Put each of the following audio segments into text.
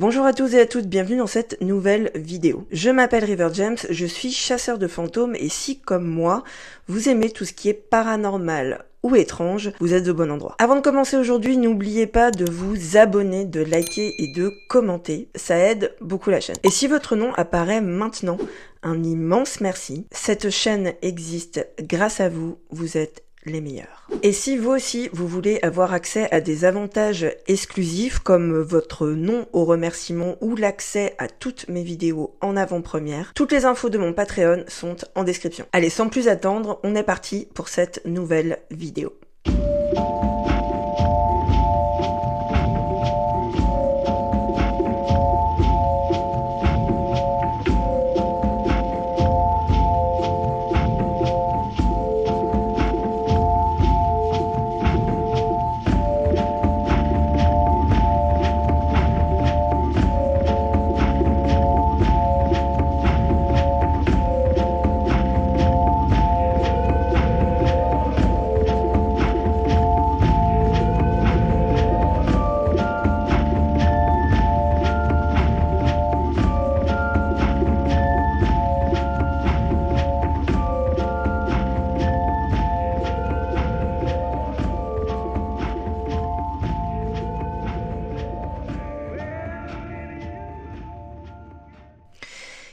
Bonjour à tous et à toutes, bienvenue dans cette nouvelle vidéo. Je m'appelle River James, je suis chasseur de fantômes et si, comme moi, vous aimez tout ce qui est paranormal ou étrange, vous êtes au bon endroit. Avant de commencer aujourd'hui, n'oubliez pas de vous abonner, de liker et de commenter, ça aide beaucoup la chaîne. Et si votre nom apparaît maintenant, un immense merci. Cette chaîne existe grâce à vous, vous êtes les meilleurs. Et si vous aussi, vous voulez avoir accès à des avantages exclusifs comme votre nom au remerciement ou l'accès à toutes mes vidéos en avant-première, toutes les infos de mon Patreon sont en description. Allez, sans plus attendre, on est parti pour cette nouvelle vidéo.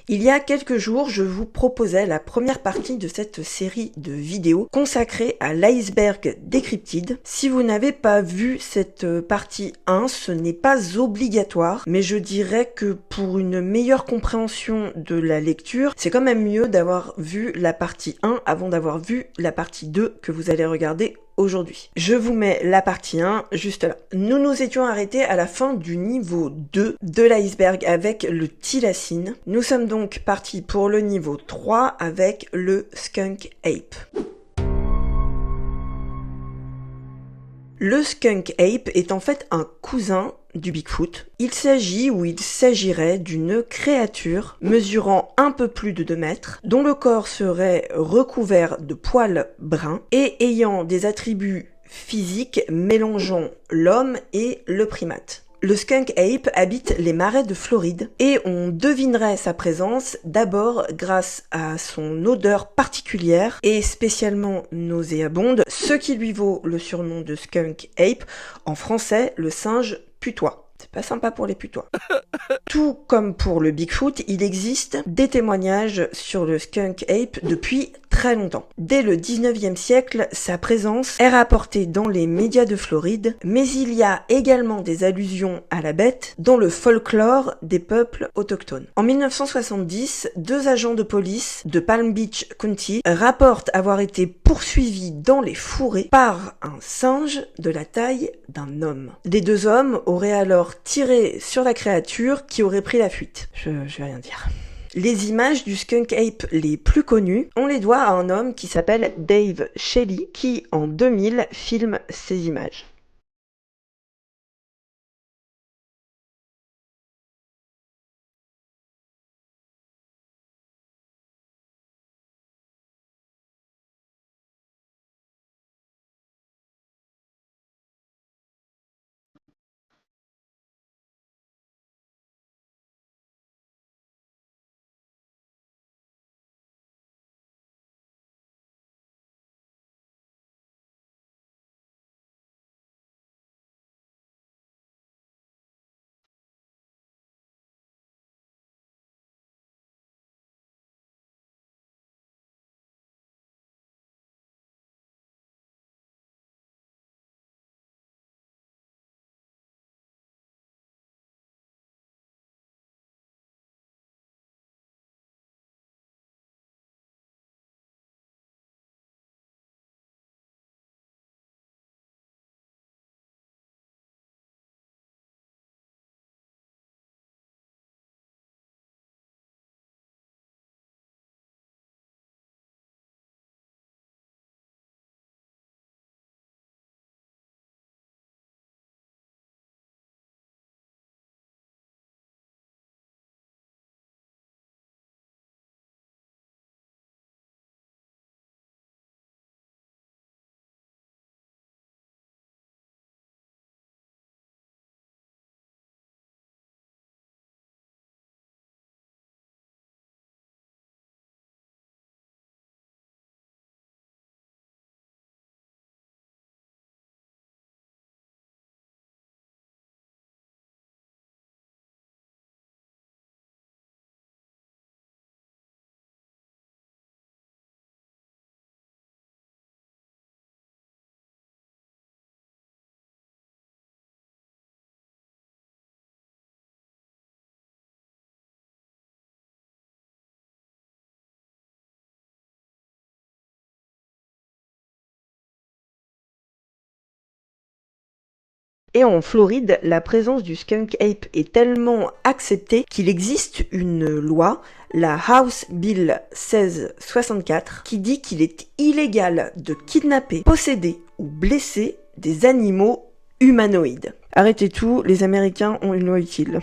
Il y a quelques jours, je vous proposais la première partie de cette série de vidéos consacrée à l'iceberg des cryptides. Si vous n'avez pas vu cette partie 1, ce n'est pas obligatoire, mais je dirais que pour une meilleure compréhension de la lecture, c'est quand même mieux d'avoir vu la partie 1 avant d'avoir vu la partie 2 que vous allez regarder aujourd'hui. Je vous mets la partie 1 juste là. Nous nous étions arrêtés à la fin du niveau 2 de l'iceberg avec le thylacine. Nous sommes donc partis pour le niveau 3 avec le skunk ape. Le skunk ape est en fait un cousin du Bigfoot. Il s'agirait d'une créature mesurant un peu plus de 2 mètres, dont le corps serait recouvert de poils bruns et ayant des attributs physiques mélangeant l'homme et le primate. Le skunk ape habite les marais de Floride et on devinerait sa présence d'abord grâce à son odeur particulière et spécialement nauséabonde, ce qui lui vaut le surnom de skunk ape, en français le singe putois. C'est pas sympa pour les putois. Tout comme pour le Bigfoot, il existe des témoignages sur le skunk ape depuis très longtemps. Dès le 19e siècle, sa présence est rapportée dans les médias de Floride, mais il y a également des allusions à la bête dans le folklore des peuples autochtones. En 1970, 2 agents de police de Palm Beach County rapportent avoir été poursuivis dans les fourrés par un singe de la taille d'un homme. Les 2 hommes auraient alors tiré sur la créature qui aurait pris la fuite. Je vais rien dire. Les images du skunk ape les plus connues, on les doit à un homme qui s'appelle Dave Shelley, qui en 2000 filme ces images. Et en Floride, la présence du skunk ape est tellement acceptée qu'il existe une loi, la House Bill 1664, qui dit qu'il est illégal de kidnapper, posséder ou blesser des animaux humanoïdes. Arrêtez tout, les Américains ont une loi utile.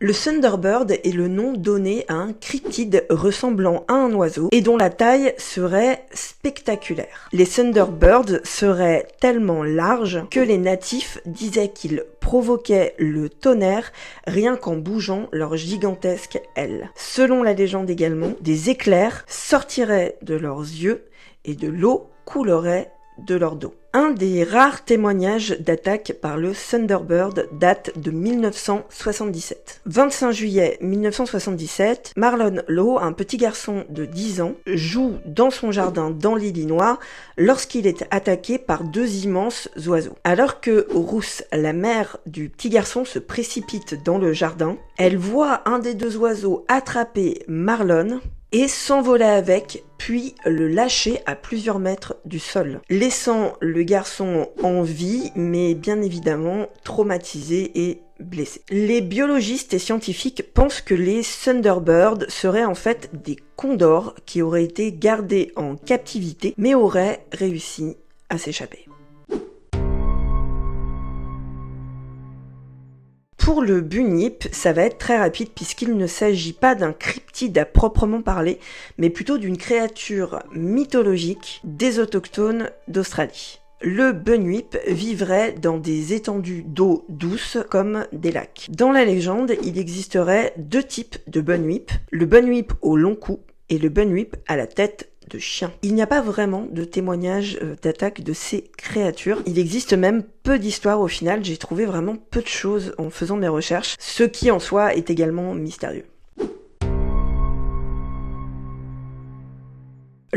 Le Thunderbird est le nom donné à un cryptide ressemblant à un oiseau et dont la taille serait spectaculaire. Les Thunderbirds seraient tellement larges que les natifs disaient qu'ils provoquaient le tonnerre rien qu'en bougeant leurs gigantesques ailes. Selon la légende également, des éclairs sortiraient de leurs yeux et de l'eau coulerait de leur dos. Un des rares témoignages d'attaque par le Thunderbird date de 1977. 25 juillet 1977, Marlon Lowe, un petit garçon de 10 ans, joue dans son jardin dans l'Illinois lorsqu'il est attaqué par deux immenses oiseaux. Alors que Ruth, la mère du petit garçon, se précipite dans le jardin, elle voit un des deux oiseaux attraper Marlon et s'envoler avec, puis le lâcher à plusieurs mètres du sol, laissant le garçon en vie, mais bien évidemment traumatisé et blessé. Les biologistes et scientifiques pensent que les Thunderbirds seraient en fait des condors qui auraient été gardés en captivité, mais auraient réussi à s'échapper. Pour le bunyip, ça va être très rapide puisqu'il ne s'agit pas d'un cryptide à proprement parler, mais plutôt d'une créature mythologique des autochtones d'Australie. Le bunyip vivrait dans des étendues d'eau douce comme des lacs. Dans la légende, il existerait deux types de bunyip, le bunyip au long cou et le bunyip à la tête de chien. Il n'y a pas vraiment de témoignages d'attaque de ces créatures. Il existe même peu d'histoires au final. J'ai trouvé vraiment peu de choses en faisant mes recherches, ce qui en soi est également mystérieux.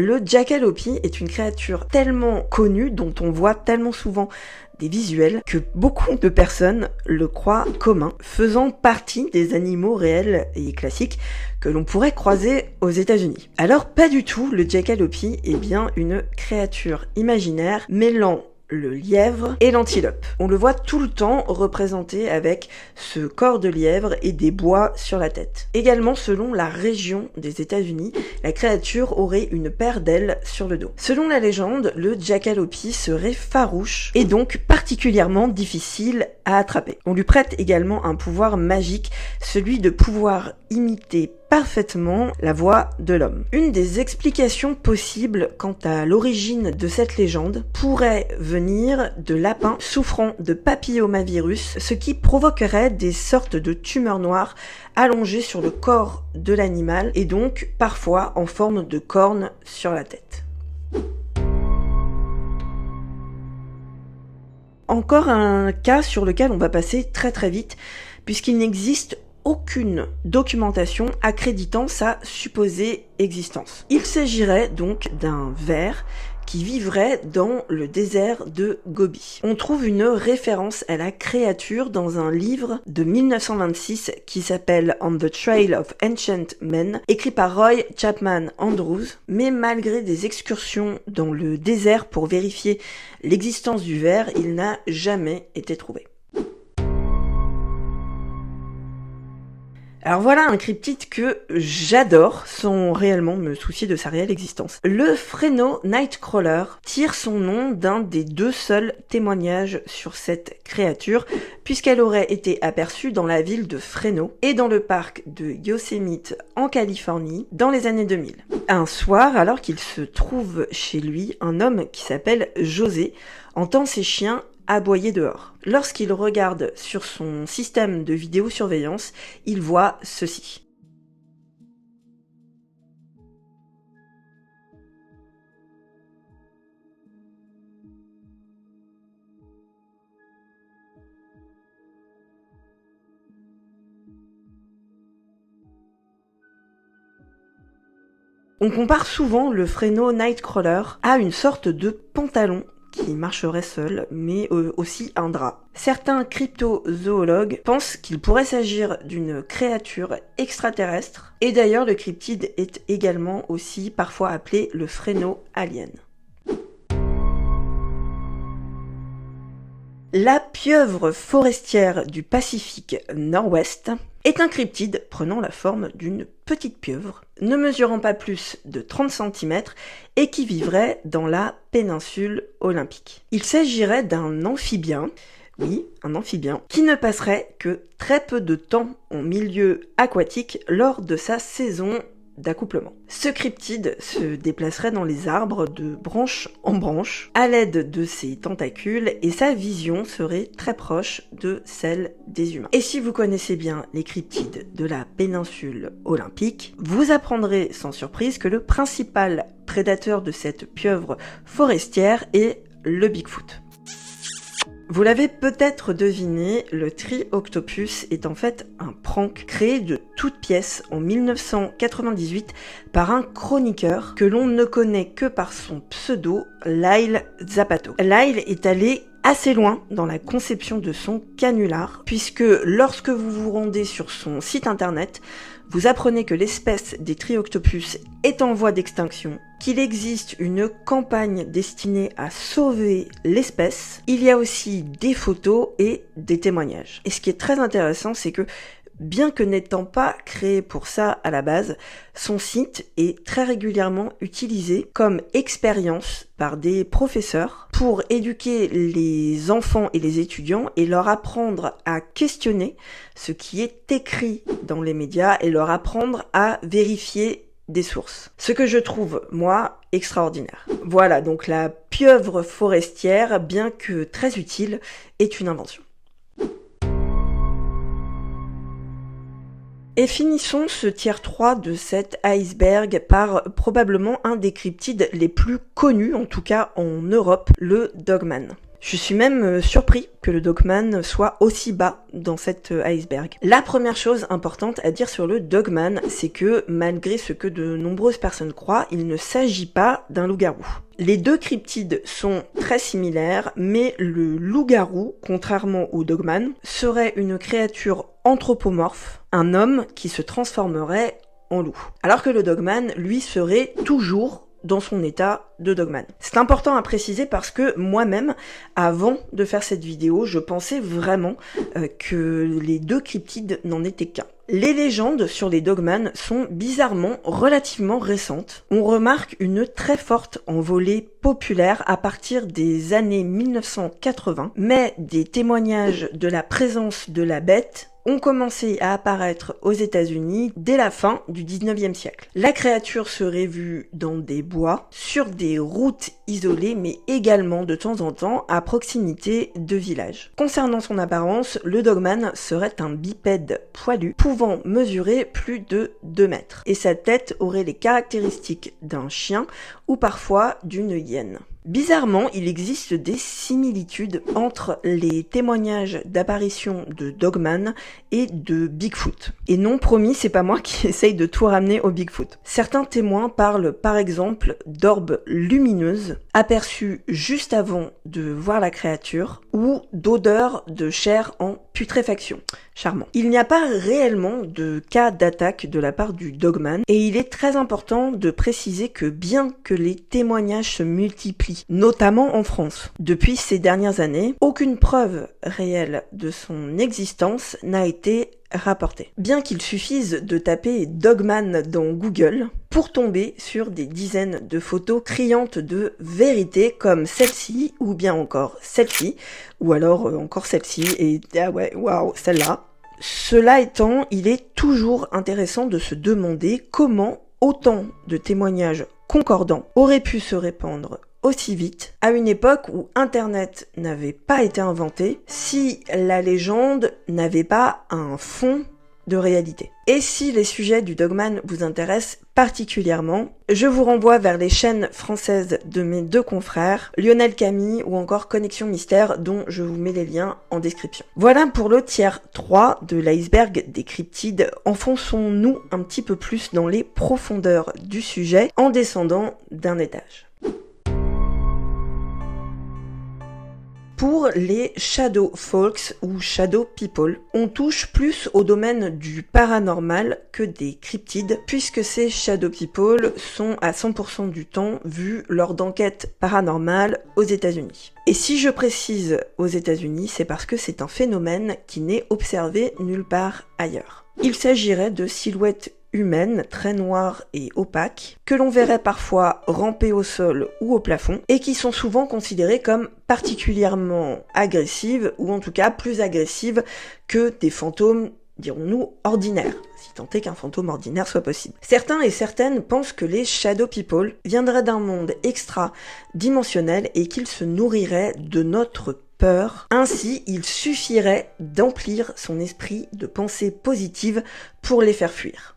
Le jackalope est une créature tellement connue, dont on voit tellement souvent des visuels, que beaucoup de personnes le croient commun, faisant partie des animaux réels et classiques que l'on pourrait croiser aux États-Unis. Alors pas du tout, le jackalope est bien une créature imaginaire mêlant le lièvre et l'antilope. On le voit tout le temps représenté avec ce corps de lièvre et des bois sur la tête. Également, selon la région des États-Unis, la créature aurait une paire d'ailes sur le dos. Selon la légende, le jackalope serait farouche et donc particulièrement difficile à attraper. On lui prête également un pouvoir magique, celui de pouvoir imiter parfaitement la voix de l'homme. Une des explications possibles quant à l'origine de cette légende pourrait venir de lapins souffrant de papillomavirus, ce qui provoquerait des sortes de tumeurs noires allongées sur le corps de l'animal et donc parfois en forme de cornes sur la tête. Encore un cas sur lequel on va passer très très vite, puisqu'il n'existe aucune documentation accréditant sa supposée existence. Il s'agirait donc d'un ver qui vivrait dans le désert de Gobi. On trouve une référence à la créature dans un livre de 1926 qui s'appelle On the Trail of Ancient Men, écrit par Roy Chapman Andrews, mais malgré des excursions dans le désert pour vérifier l'existence du ver, il n'a jamais été trouvé. Alors voilà un cryptide que j'adore sans réellement me soucier de sa réelle existence. Le Fresno Nightcrawler tire son nom d'un des deux seuls témoignages sur cette créature, puisqu'elle aurait été aperçue dans la ville de Fresno et dans le parc de Yosemite en Californie dans les années 2000. Un soir, alors qu'il se trouve chez lui, un homme qui s'appelle José entend ses chiens aboyer dehors. Lorsqu'il regarde sur son système de vidéosurveillance, il voit ceci. On compare souvent le Fresno Nightcrawler à une sorte de pantalon qui marcherait seul, mais aussi un drap. Certains cryptozoologues pensent qu'il pourrait s'agir d'une créature extraterrestre, et d'ailleurs le cryptide est également aussi parfois appelé le Fresno Alien. La pieuvre forestière du Pacifique Nord-Ouest est un cryptide prenant la forme d'une petite pieuvre, ne mesurant pas plus de 30 cm et qui vivrait dans la péninsule olympique. Il s'agirait d'un amphibien, oui, un amphibien, qui ne passerait que très peu de temps en milieu aquatique lors de sa saison d'accouplement. Ce cryptide se déplacerait dans les arbres de branche en branche à l'aide de ses tentacules et sa vision serait très proche de celle des humains. Et si vous connaissez bien les cryptides de la péninsule olympique, vous apprendrez sans surprise que le principal prédateur de cette pieuvre forestière est le Bigfoot. Vous l'avez peut-être deviné, le Trioctopus est en fait un prank créé de toutes pièces en 1998 par un chroniqueur que l'on ne connaît que par son pseudo Lyle Zapato. Lyle est allé assez loin dans la conception de son canular, puisque lorsque vous vous rendez sur son site internet, vous apprenez que l'espèce des Trioctopus est en voie d'extinction, qu'il existe une campagne destinée à sauver l'espèce. Il y a aussi des photos et des témoignages. Et ce qui est très intéressant, c'est que bien que n'étant pas créé pour ça à la base, son site est très régulièrement utilisé comme expérience par des professeurs pour éduquer les enfants et les étudiants et leur apprendre à questionner ce qui est écrit dans les médias et leur apprendre à vérifier des sources. Ce que je trouve, moi, extraordinaire. Voilà, donc la pieuvre forestière, bien que très utile, est une invention. Et finissons ce tier 3 de cet iceberg par probablement un des cryptides les plus connus, en tout cas en Europe, le Dogman. Je suis même surpris que le Dogman soit aussi bas dans cet iceberg. La première chose importante à dire sur le Dogman, c'est que malgré ce que de nombreuses personnes croient, il ne s'agit pas d'un loup-garou. Les deux cryptides sont très similaires, mais le loup-garou, contrairement au Dogman, serait une créature anthropomorphe, un homme qui se transformerait en loup. Alors que le Dogman, lui, serait toujours dans son état de Dogman. C'est important à préciser parce que moi-même, avant de faire cette vidéo, je pensais vraiment que les deux cryptides n'en étaient qu'un. Les légendes sur les Dogman sont bizarrement relativement récentes. On remarque une très forte envolée populaire à partir des années 1980, mais des témoignages de la présence de la bête ont commencé à apparaître aux États-Unis dès la fin du 19e siècle. La créature serait vue dans des bois, sur des routes isolées, mais également de temps en temps à proximité de villages. Concernant son apparence, le Dogman serait un bipède poilu, pouvant mesurer plus de 2 mètres, et sa tête aurait les caractéristiques d'un chien ou parfois d'une hyène. Bizarrement, il existe des similitudes entre les témoignages d'apparition de Dogman et de Bigfoot. Et non, promis, c'est pas moi qui essaye de tout ramener au Bigfoot. Certains témoins parlent par exemple d'orbes lumineuses aperçues juste avant de voir la créature ou d'odeurs de chair en putréfaction. Charmant. Il n'y a pas réellement de cas d'attaque de la part du Dogman et il est très important de préciser que bien que les témoignages se multiplient, notamment en France, depuis ces dernières années, aucune preuve réelle de son existence n'a été rapportée. Bien qu'il suffise de taper Dogman dans Google pour tomber sur des dizaines de photos criantes de vérité comme celle-ci ou bien encore celle-ci ou alors encore celle-ci et ah ouais, waouh, celle-là. Cela étant, il est toujours intéressant de se demander comment autant de témoignages concordants auraient pu se répandre aussi vite, à une époque où Internet n'avait pas été inventé, si la légende n'avait pas un fond de réalité. Et si les sujets du Dogman vous intéressent particulièrement, je vous renvoie vers les chaînes françaises de mes deux confrères, Lionel Camille ou encore Connexion Mystère, dont je vous mets les liens en description. Voilà pour le tier 3 de l'iceberg des cryptides. Enfonçons-nous un petit peu plus dans les profondeurs du sujet en descendant d'un étage. Pour les shadow folks ou shadow people, on touche plus au domaine du paranormal que des cryptides, puisque ces shadow people sont à 100% du temps vus lors d'enquêtes paranormales aux États-Unis. Et si je précise aux États-Unis, c'est parce que c'est un phénomène qui n'est observé nulle part ailleurs. Il s'agirait de silhouettes humaines très noires et opaques, que l'on verrait parfois ramper au sol ou au plafond, et qui sont souvent considérées comme particulièrement agressives, ou en tout cas plus agressives que des fantômes, dirons-nous, ordinaires, si tant est qu'un fantôme ordinaire soit possible. Certains et certaines pensent que les shadow people viendraient d'un monde extra-dimensionnel et qu'ils se nourriraient de notre peur. Ainsi, il suffirait d'emplir son esprit de pensées positives pour les faire fuir.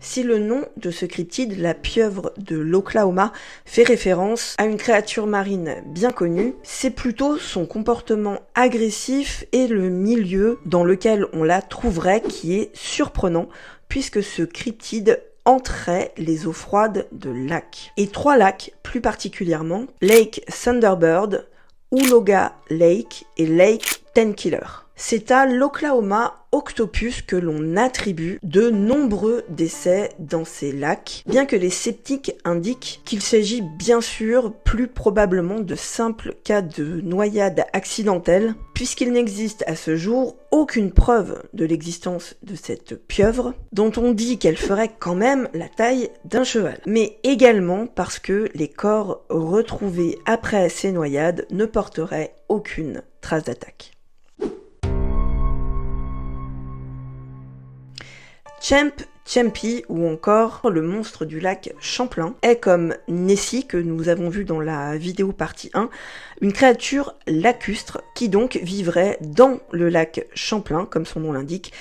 Si le nom de ce cryptide, la pieuvre de l'Oklahoma, fait référence à une créature marine bien connue, c'est plutôt son comportement agressif et le milieu dans lequel on la trouverait qui est surprenant, puisque ce cryptide entrait les eaux froides de lacs. Et 3 lacs plus particulièrement, Lake Thunderbird, Oologa Lake et Lake Tenkiller. C'est à l'Oklahoma Octopus que l'on attribue de nombreux décès dans ces lacs, bien que les sceptiques indiquent qu'il s'agit bien sûr plus probablement de simples cas de noyade accidentelle, puisqu'il n'existe à ce jour aucune preuve de l'existence de cette pieuvre, dont on dit qu'elle ferait quand même la taille d'un cheval. Mais également parce que les corps retrouvés après ces noyades ne porteraient aucune trace d'attaque. Champy ou encore le monstre du lac Champlain est, comme Nessie que nous avons vu dans la vidéo partie 1, une créature lacustre qui donc vivrait dans le lac Champlain, comme son nom l'indique,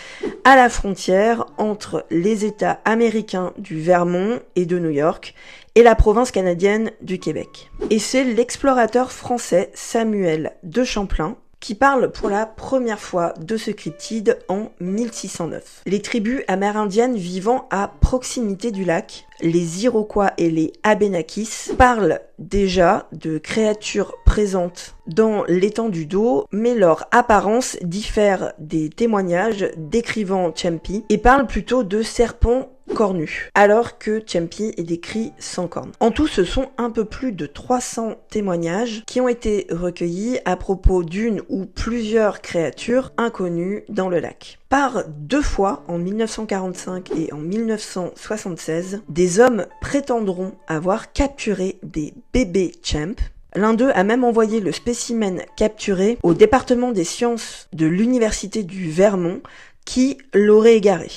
à la frontière entre les États américains du Vermont et de New York et la province canadienne du Québec. Et c'est l'explorateur français Samuel de Champlain qui parle pour la première fois de ce cryptide en 1609. Les tribus amérindiennes vivant à proximité du lac, les Iroquois et les Abénakis, parlent déjà de créatures présentes dans l'étendue d'eau, mais leur apparence diffère des témoignages décrivant Champy et parlent plutôt de serpents cornus, alors que Champy est décrit sans cornes. En tout, ce sont un peu plus de 300 témoignages qui ont été recueillis à propos d'une ou plusieurs créatures inconnues dans le lac. Par 2 fois, en 1945 et en 1976, des hommes prétendront avoir capturé des bébés Champ. L'un d'eux a même envoyé le spécimen capturé au département des sciences de l'université du Vermont qui l'aurait égaré.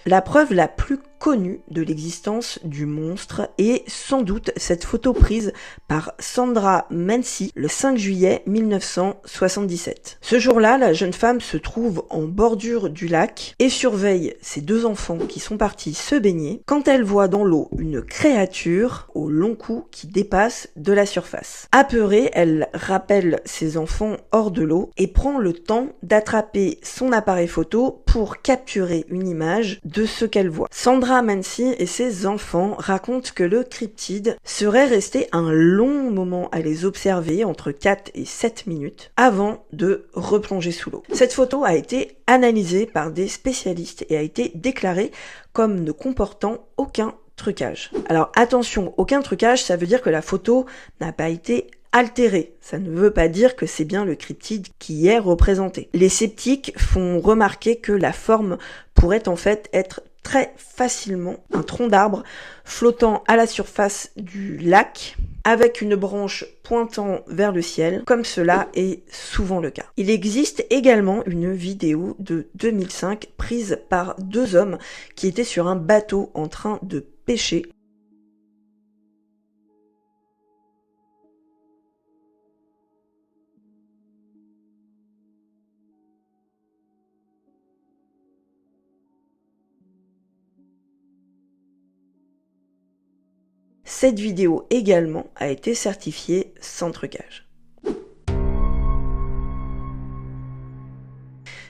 La preuve la plus connue de l'existence du monstre est sans doute cette photo prise par Sandra Mancy le 5 juillet 1977. Ce jour-là, la jeune femme se trouve en bordure du lac et surveille ses 2 enfants qui sont partis se baigner quand elle voit dans l'eau une créature au long cou qui dépasse de la surface. Apeurée, elle rappelle ses enfants hors de l'eau et prend le temps d'attraper son appareil photo pour capturer une image de ce qu'elle voit. Sandra Mancy et ses enfants racontent que le cryptide serait resté un long moment à les observer, entre 4 et 7 minutes, avant de replonger sous l'eau. Cette photo a été analysée par des spécialistes et a été déclarée comme ne comportant aucun trucage. Alors attention, aucun trucage, ça veut dire que la photo n'a pas été altéré. Ça ne veut pas dire que c'est bien le cryptide qui y est représenté. Les sceptiques font remarquer que la forme pourrait en fait être très facilement un tronc d'arbre flottant à la surface du lac avec une branche pointant vers le ciel, comme cela est souvent le cas. Il existe également une vidéo de 2005 prise par 2 hommes qui étaient sur un bateau en train de pêcher. Cette vidéo également a été certifiée sans trucage.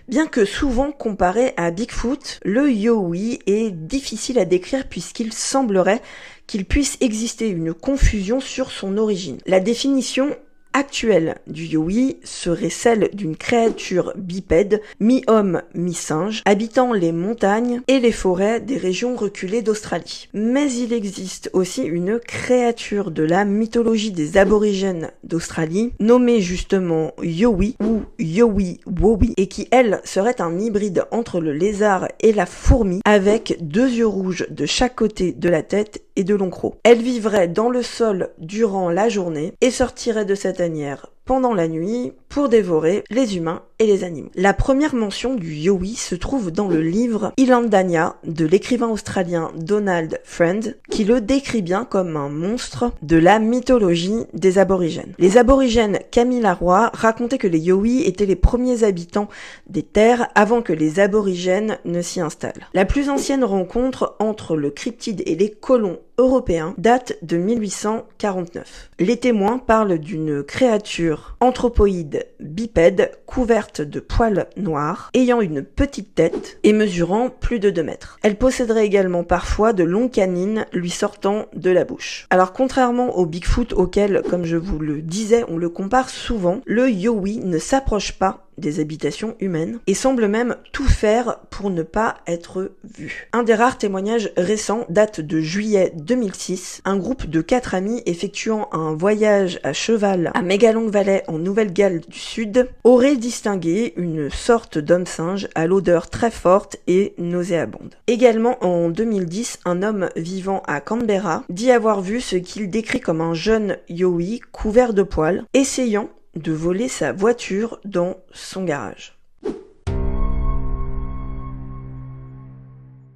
Bien que souvent comparé à Bigfoot, le Yowie est difficile à décrire puisqu'il semblerait qu'il puisse exister une confusion sur son origine. La définition actuelle du Yowie serait celle d'une créature bipède, mi-homme, mi-singe, habitant les montagnes et les forêts des régions reculées d'Australie. Mais il existe aussi une créature de la mythologie des aborigènes d'Australie, nommée justement Yowie ou Yowie-Wowie, et qui, elle, serait un hybride entre le lézard et la fourmi, avec 2 yeux rouges de chaque côté de la tête et de longs crocs. Elle vivrait dans le sol durant la journée et sortirait de cette tanière pendant la nuit pour dévorer les humains et les animaux. La première mention du Yowie se trouve dans le livre Islandania de l'écrivain australien Donald Friend, qui le décrit bien comme un monstre de la mythologie des aborigènes. Les aborigènes Kamilaroi racontaient que les Yowie étaient les premiers habitants des terres avant que les aborigènes ne s'y installent. La plus ancienne rencontre entre le cryptide et les colons européens date de 1849. Les témoins parlent d'une créature anthropoïde bipède couverte de poils noirs, ayant une petite tête et mesurant plus de 2 mètres. Elle posséderait également parfois de longues canines lui sortant de la bouche. Alors contrairement au Bigfoot auquel, comme je vous le disais, on le compare souvent, le Yowie ne s'approche pas des habitations humaines et semble même tout faire pour ne pas être vu. Un des rares témoignages récents date de juillet 2006. Un groupe de 4 amis effectuant un voyage à cheval à Megalong Valley en Nouvelle-Galles du Sud aurait distingué une sorte d'homme-singe à l'odeur très forte et nauséabonde. Également en 2010, un homme vivant à Canberra dit avoir vu ce qu'il décrit comme un jeune Yowie couvert de poils essayant de voler sa voiture dans son garage.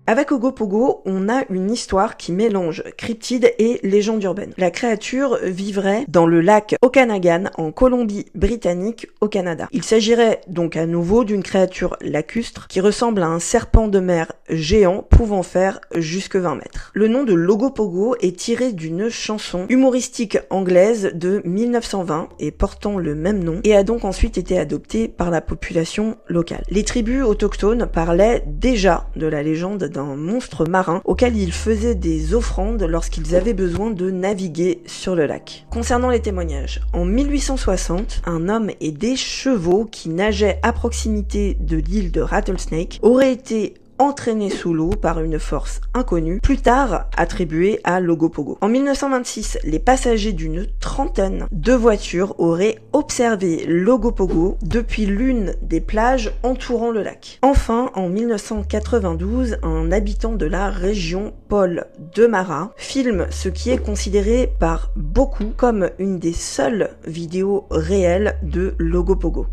Avec Ogopogo, on a une histoire qui mélange cryptide et légende urbaine. La créature vivrait dans le lac Okanagan en Colombie-Britannique au Canada. Il s'agirait donc à nouveau d'une créature lacustre qui ressemble à un serpent de mer géant pouvant faire jusque 20 mètres. Le nom de l'Ogopogo est tiré d'une chanson humoristique anglaise de 1920 et portant le même nom et a donc ensuite été adopté par la population locale. Les tribus autochtones parlaient déjà de la légende d'un monstre marin auquel ils faisaient des offrandes lorsqu'ils avaient besoin de naviguer sur le lac. Concernant les témoignages, en 1860, un homme et des chevaux qui nageaient à proximité de l'île de Rattlesnake auraient été entraîné sous l'eau par une force inconnue, plus tard attribuée à l'Ogopogo. En 1926, les passagers d'une trentaine de voitures auraient observé l'Ogopogo depuis l'une des plages entourant le lac. Enfin, en 1992, un habitant de la région, Paul Demara, filme ce qui est considéré par beaucoup comme une des seules vidéos réelles de l'Ogopogo.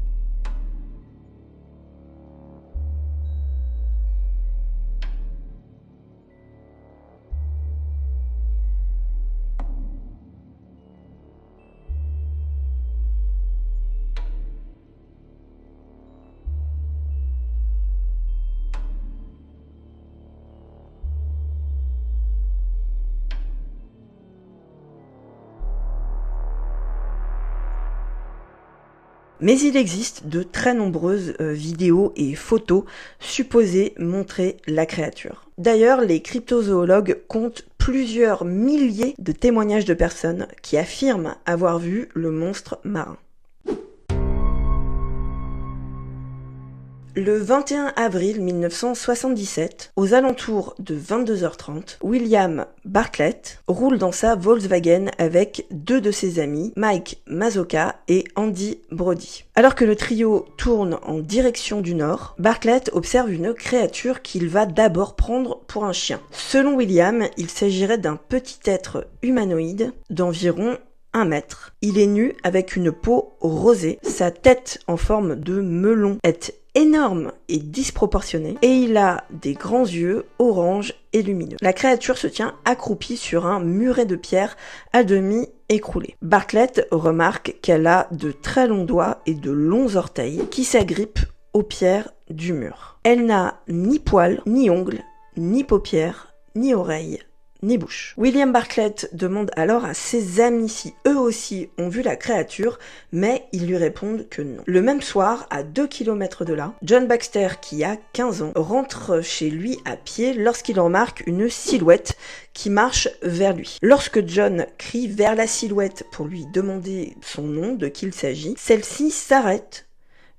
Mais il existe de très nombreuses vidéos et photos supposées montrer la créature. D'ailleurs, les cryptozoologues comptent plusieurs milliers de témoignages de personnes qui affirment avoir vu le monstre marin. Le 21 avril 1977, aux alentours de 22h30, William Bartlett roule dans sa Volkswagen avec 2 de ses amis, Mike Mazoka et Andy Brody. Alors que le trio tourne en direction du nord, Bartlett observe une créature qu'il va d'abord prendre pour un chien. Selon William, il s'agirait d'un petit être humanoïde d'environ 1 mètre. Il est nu avec une peau rosée, sa tête en forme de melon est énorme et disproportionné et il a des grands yeux orange et lumineux. La créature se tient accroupie sur un muret de pierre à demi écroulé. Bartlett remarque qu'elle a de très longs doigts et de longs orteils qui s'agrippent aux pierres du mur. Elle n'a ni poils, ni ongles, ni paupières, ni oreilles, ni bouche. William Bartlett demande alors à ses amis si eux aussi ont vu la créature, mais ils lui répondent que non. Le même soir, à 2 km de là, John Baxter, qui a 15 ans, rentre chez lui à pied lorsqu'il remarque une silhouette qui marche vers lui. Lorsque John crie vers la silhouette pour lui demander son nom, de qui il s'agit, celle-ci s'arrête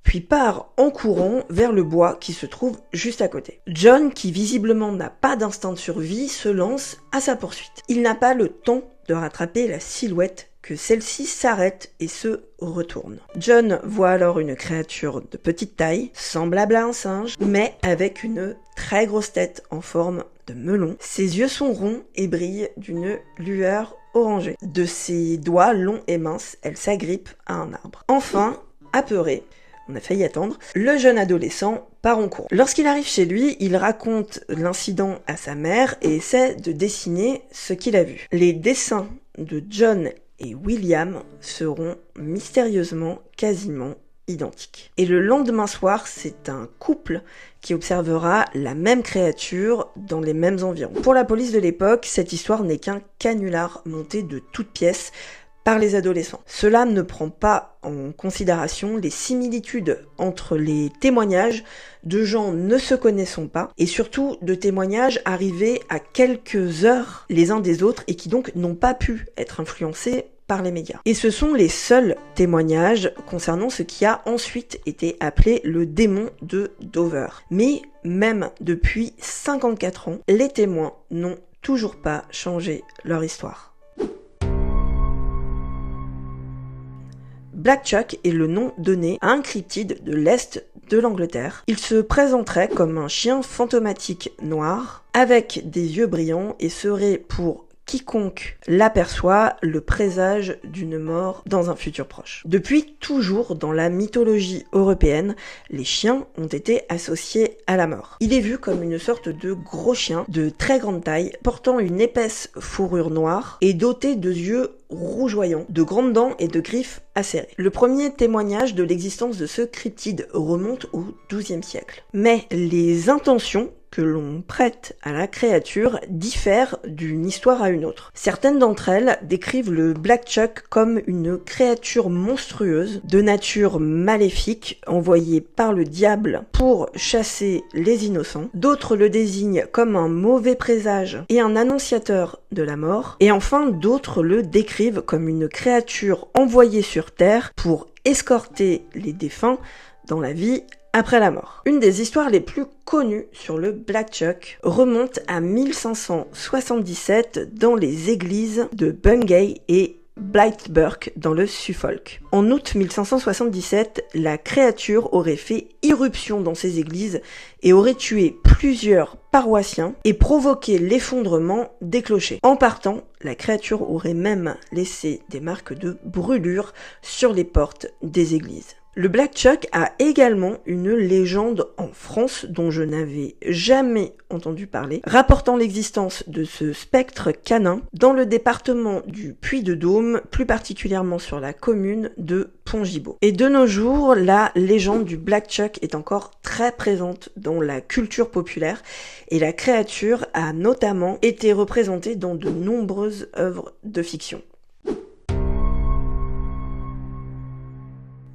puis part en courant vers le bois qui se trouve juste à côté. John, qui visiblement n'a pas d'instinct de survie, se lance à sa poursuite. Il n'a pas le temps de rattraper la silhouette que celle-ci s'arrête et se retourne. John voit alors une créature de petite taille, semblable à un singe, mais avec une très grosse tête en forme de melon. Ses yeux sont ronds et brillent d'une lueur orangée. De ses doigts longs et minces, elle s'agrippe à un arbre. Enfin, apeuré, on a failli attendre, le jeune adolescent part en courant. Lorsqu'il arrive chez lui, il raconte l'incident à sa mère et essaie de dessiner ce qu'il a vu. Les dessins de John et William seront mystérieusement quasiment identiques. Et le lendemain soir, c'est un couple qui observera la même créature dans les mêmes environs. Pour la police de l'époque, cette histoire n'est qu'un canular monté de toutes pièces par les adolescents. Cela ne prend pas en considération les similitudes entre les témoignages de gens ne se connaissant pas et surtout de témoignages arrivés à quelques heures les uns des autres et qui donc n'ont pas pu être influencés par les médias. Et ce sont les seuls témoignages concernant ce qui a ensuite été appelé le démon de Dover. Mais même depuis 54 ans, les témoins n'ont toujours pas changé leur histoire. Black Chuck est le nom donné à un cryptide de l'Est de l'Angleterre. Il se présenterait comme un chien fantomatique noir, avec des yeux brillants et serait pour quiconque l'aperçoit le présage d'une mort dans un futur proche. Depuis toujours, dans la mythologie européenne, les chiens ont été associés à la mort. Il est vu comme une sorte de gros chien de très grande taille, portant une épaisse fourrure noire et doté de yeux rougeoyants, de grandes dents et de griffes acérées. Le premier témoignage de l'existence de ce cryptide remonte au XIIe siècle. Mais les intentions que l'on prête à la créature diffèrent d'une histoire à une autre. Certaines d'entre elles décrivent le Black Chuck comme une créature monstrueuse, de nature maléfique, envoyée par le diable pour chasser les innocents. D'autres le désignent comme un mauvais présage et un annonciateur de la mort. Et enfin, d'autres le décrivent comme une créature envoyée sur Terre pour escorter les défunts dans la vie après la mort. Une des histoires les plus connues sur le Black Chuck remonte à 1577 dans les églises de Bungay et Blythburgh dans le Suffolk. En août 1577, la créature aurait fait irruption dans ces églises et aurait tué plusieurs paroissiens et provoqué l'effondrement des clochers. En partant, la créature aurait même laissé des marques de brûlure sur les portes des églises. Le Black Chuck a également une légende en France dont je n'avais jamais entendu parler, rapportant l'existence de ce spectre canin dans le département du Puy-de-Dôme, plus particulièrement sur la commune de Pont-Gibaud. Et de nos jours, la légende du Black Chuck est encore très présente dans la culture populaire et la créature a notamment été représentée dans de nombreuses œuvres de fiction.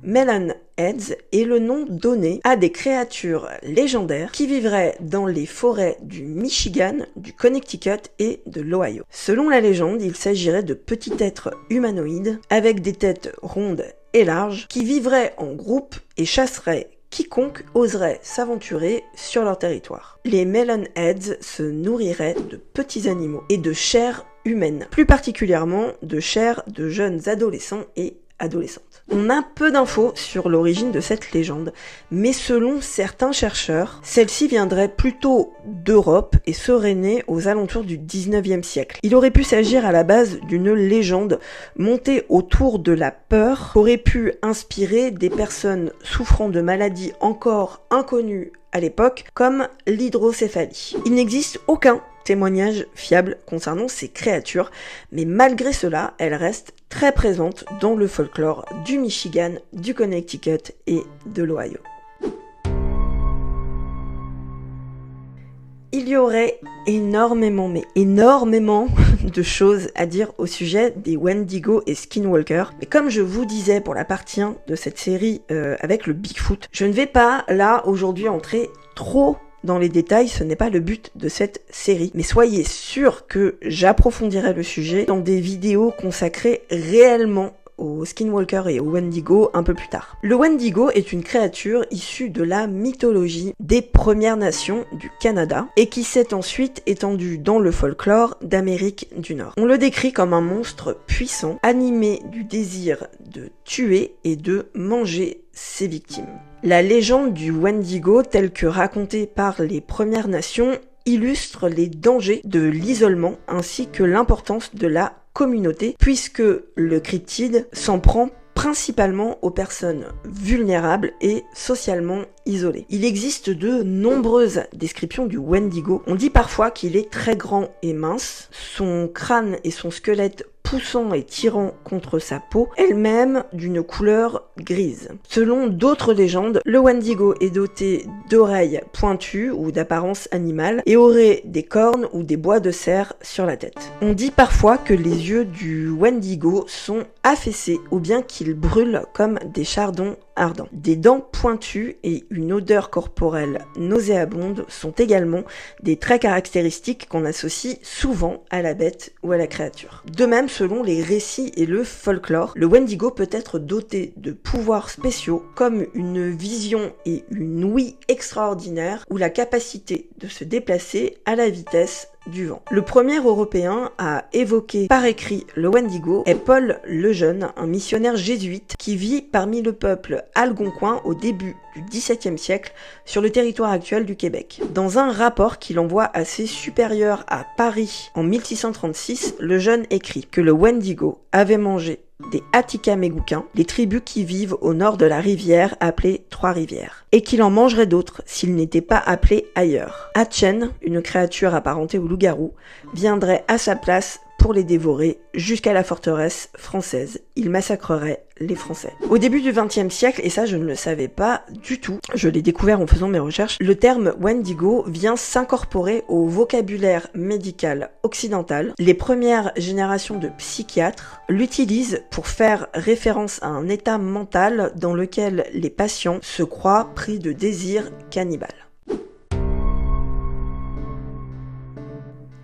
Melon Heads est le nom donné à des créatures légendaires qui vivraient dans les forêts du Michigan, du Connecticut et de l'Ohio. Selon la légende, il s'agirait de petits êtres humanoïdes avec des têtes rondes et larges qui vivraient en groupe et chasseraient quiconque oserait s'aventurer sur leur territoire. Les Melonheads se nourriraient de petits animaux et de chair humaine, plus particulièrement de chair de jeunes adolescents et adolescentes. On a peu d'infos sur l'origine de cette légende, mais selon certains chercheurs, celle-ci viendrait plutôt d'Europe et serait née aux alentours du 19e siècle. Il aurait pu s'agir à la base d'une légende montée autour de la peur qu'aurait pu inspirer des personnes souffrant de maladies encore inconnues à l'époque, comme l'hydrocéphalie. Il n'existe aucun témoignage fiable concernant ces créatures, mais malgré cela, elles restent très présentes dans le folklore du Michigan, du Connecticut et de l'Ohio. Il y aurait énormément, mais énormément de choses à dire au sujet des Wendigo et Skinwalker. Mais comme je vous disais pour la partie 1 de cette série avec le Bigfoot, je ne vais pas là aujourd'hui entrer trop dans les détails, ce n'est pas le but de cette série. Mais soyez sûrs que j'approfondirai le sujet dans des vidéos consacrées réellement aux Skinwalker et aux Wendigo un peu plus tard. Le Wendigo est une créature issue de la mythologie des Premières Nations du Canada et qui s'est ensuite étendue dans le folklore d'Amérique du Nord. On le décrit comme un monstre puissant, animé du désir de tuer et de manger ses victimes. La légende du Wendigo, telle que racontée par les Premières Nations, illustre les dangers de l'isolement ainsi que l'importance de la communauté, puisque le cryptide s'en prend principalement aux personnes vulnérables et socialement isolées. Il existe de nombreuses descriptions du Wendigo. On dit parfois qu'il est très grand et mince, son crâne et son squelette poussant et tirant contre sa peau, elle-même d'une couleur grise. Selon d'autres légendes, le Wendigo est doté d'oreilles pointues ou d'apparence animale et aurait des cornes ou des bois de cerf sur la tête. On dit parfois que les yeux du Wendigo sont affaissés ou bien qu'ils brûlent comme des chardons ardents. Des dents pointues et une odeur corporelle nauséabonde sont également des traits caractéristiques qu'on associe souvent à la bête ou à la créature. De même, selon les récits et le folklore, le Wendigo peut être doté de pouvoirs spéciaux comme une vision et une ouïe extraordinaire ou la capacité de se déplacer à la vitesse du vent. Le premier Européen à évoquer par écrit le Wendigo est Paul le Jeune, un missionnaire jésuite qui vit parmi le peuple algonquin au début du XVIIe siècle sur le territoire actuel du Québec. Dans un rapport qu'il envoie à ses supérieurs à Paris en 1636, le Jeune écrit que le Wendigo avait mangé des Atikamekw, les tribus qui vivent au nord de la rivière appelée Trois-Rivières, et qu'il en mangerait d'autres s'ils n'étaient pas appelés ailleurs. Atchen, une créature apparentée au loup-garou, viendrait à sa place pour les dévorer jusqu'à la forteresse française. Il massacrerait les Français. Au début du XXe siècle, et ça je ne le savais pas du tout, je l'ai découvert en faisant mes recherches, le terme Wendigo vient s'incorporer au vocabulaire médical occidental. Les premières générations de psychiatres l'utilisent pour faire référence à un état mental dans lequel les patients se croient pris de désirs cannibales.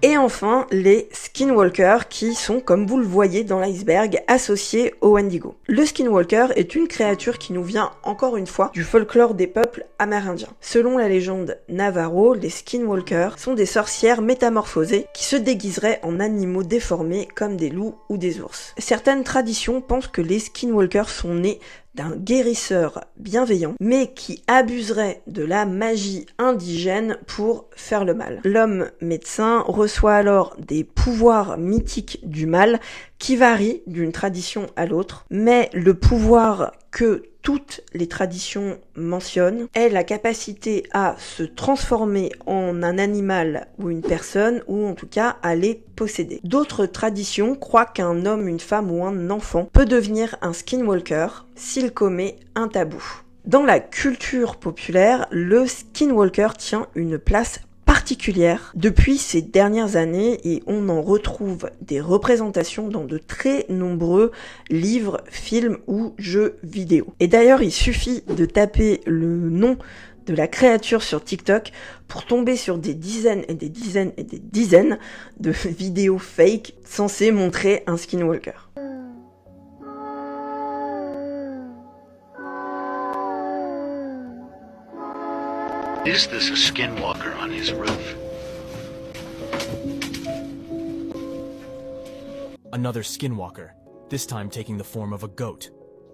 Et enfin, les Skinwalkers qui sont, comme vous le voyez dans l'iceberg, associés au Wendigo. Le Skinwalker est une créature qui nous vient, encore une fois, du folklore des peuples amérindiens. Selon la légende Navarro, les Skinwalkers sont des sorcières métamorphosées qui se déguiseraient en animaux déformés comme des loups ou des ours. Certaines traditions pensent que les Skinwalkers sont nés d'un guérisseur bienveillant, mais qui abuserait de la magie indigène pour faire le mal. L'homme médecin reçoit alors des pouvoirs mythiques du mal qui varient d'une tradition à l'autre, mais le pouvoir que toutes les traditions mentionnent est la capacité à se transformer en un animal ou une personne, ou en tout cas à les posséder. D'autres traditions croient qu'un homme, une femme ou un enfant peut devenir un skinwalker s'il commet un tabou. Dans la culture populaire, le skinwalker tient une place particulière depuis ces dernières années et on en retrouve des représentations dans de très nombreux livres, films ou jeux vidéo. Et d'ailleurs, il suffit de taper le nom de la créature sur TikTok pour tomber sur des dizaines et des dizaines et des dizaines de vidéos fake censées montrer un skinwalker. Is this a skinwalker on his roof? Another skinwalker, this time taking the form of a goat.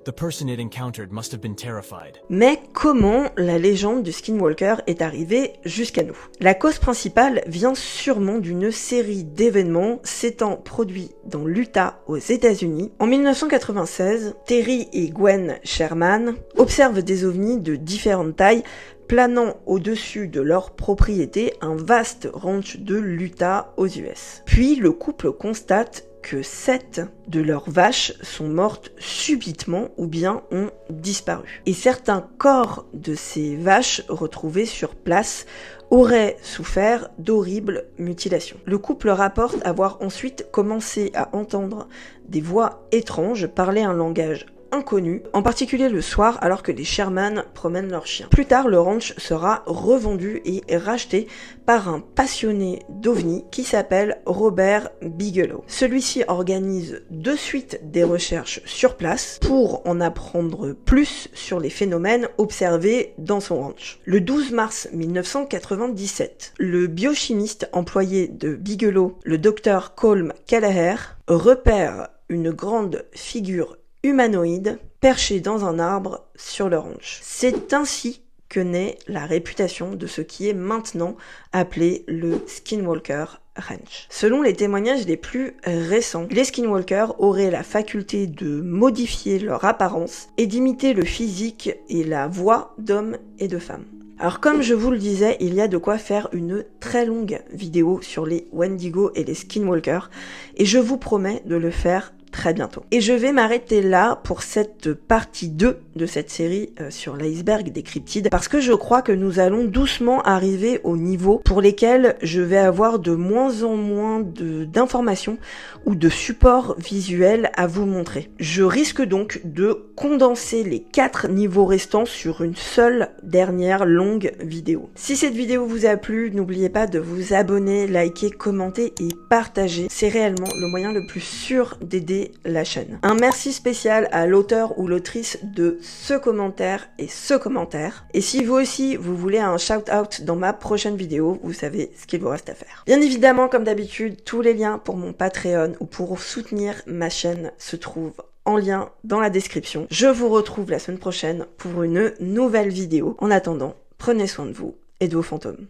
The person it encountered must have been terrified. Mais comment la légende du skinwalker est arrivée jusqu'à nous? La cause principale vient sûrement d'une série d'événements s'étant produits dans l'Utah aux États-Unis. En 1996, Terry et Gwen Sherman observent des ovnis de différentes tailles planant au-dessus de leur propriété, un vaste ranch de l'Utah aux US. Puis le couple constate que 7 de leurs vaches sont mortes subitement ou bien ont disparu. Et certains corps de ces vaches retrouvés sur place auraient souffert d'horribles mutilations. Le couple rapporte avoir ensuite commencé à entendre des voix étranges parler un langage inconnu, en particulier le soir alors que les Sherman promènent leurs chiens. Plus tard, le ranch sera revendu et racheté par un passionné d'ovnis qui s'appelle Robert Bigelow. Celui-ci organise de suite des recherches sur place pour en apprendre plus sur les phénomènes observés dans son ranch. Le 12 mars 1997, le biochimiste employé de Bigelow, le docteur Colm Kelleher, repère une grande figure humanoïde perché dans un arbre sur le ranch. C'est ainsi que naît la réputation de ce qui est maintenant appelé le Skinwalker Ranch. Selon les témoignages les plus récents, les Skinwalkers auraient la faculté de modifier leur apparence et d'imiter le physique et la voix d'hommes et de femmes. Alors comme je vous le disais, il y a de quoi faire une très longue vidéo sur les Wendigo et les Skinwalkers et je vous promets de le faire très bientôt. Et je vais m'arrêter là pour cette partie 2 de cette série sur l'iceberg des cryptides parce que je crois que nous allons doucement arriver au niveau pour lesquels je vais avoir de moins en moins d'informations ou de supports visuels à vous montrer. Je risque donc de condenser les 4 niveaux restants sur une seule dernière longue vidéo. Si cette vidéo vous a plu, n'oubliez pas de vous abonner, liker, commenter et partager. C'est réellement le moyen le plus sûr d'aider la chaîne. Un merci spécial à l'auteur ou l'autrice de ce commentaire et ce commentaire. Et si vous aussi vous voulez un shout-out dans ma prochaine vidéo, vous savez ce qu'il vous reste à faire. Bien évidemment, comme d'habitude, tous les liens pour mon Patreon ou pour soutenir ma chaîne se trouvent en lien dans la description. Je vous retrouve la semaine prochaine pour une nouvelle vidéo. En attendant, prenez soin de vous et de vos fantômes.